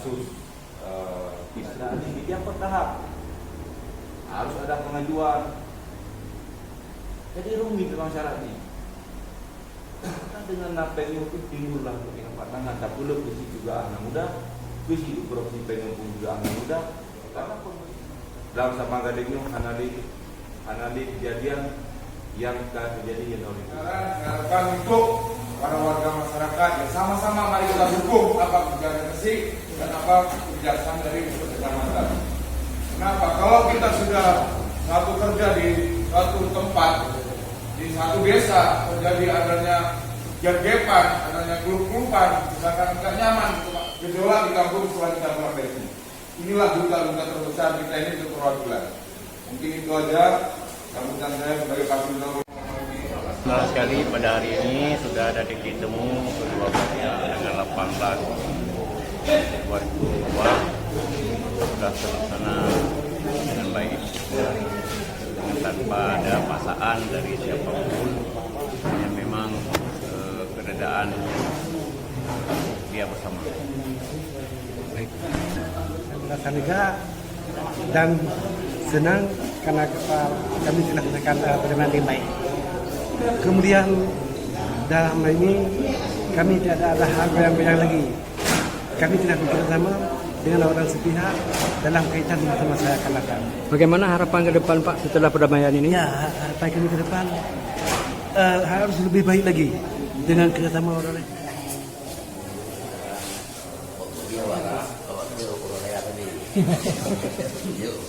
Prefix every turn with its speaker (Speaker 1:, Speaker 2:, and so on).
Speaker 1: kasus pidanaan ini dia bertahap, harus ada pengajuan. Jadi rumit memang syaratnya. Nah, dengan napeng itu timbullah kepentingan pandangan, tak perlu visi juga anak muda, visi korupsi pengen pun juga anak muda. Karena dalam sama gadingnya anali kejadian yang terjadi di tahun ini.
Speaker 2: Harapan untuk para warga masyarakat yang sama-sama mari kita dukung apa kebijakan Gresik dan apa kebijakan dari kecamatan. Kenapa? Kalau kita sudah satu kerja di satu tempat, di satu desa terjadi adanya gergepan, adanya grup-grupan, misalkan tidak nyaman, gejolak di kampung setelah kita memperbaiki. Inilah duka-duka terbesar kita ini untuk perwakilan. Mungkin itu aja. Sambutan saya sebagai Kapolres.
Speaker 3: Senang sekali pada hari ini sudah ada titik temu kedua belah dengan 18 2002 sudah terlaksana dengan baik tanpa ada paksaan dari siapapun, yang memang keadaan dia bersama.
Speaker 4: Baik, merasa lega dan senang karena kami telah melakukan penerimaan yang baik. Kemudian dalam hal ini kami tidak ada hal goyang-goyang lagi. Kami telah bekerjasama dengan orang sepihak dalam kaitan dengan masalah akan datang.
Speaker 5: Bagaimana harapan ke depan Pak setelah perdamaian ini?
Speaker 4: Ya, harapan kami ke depan harus lebih baik lagi dengan kerjasama orang lain.
Speaker 6: Yuk.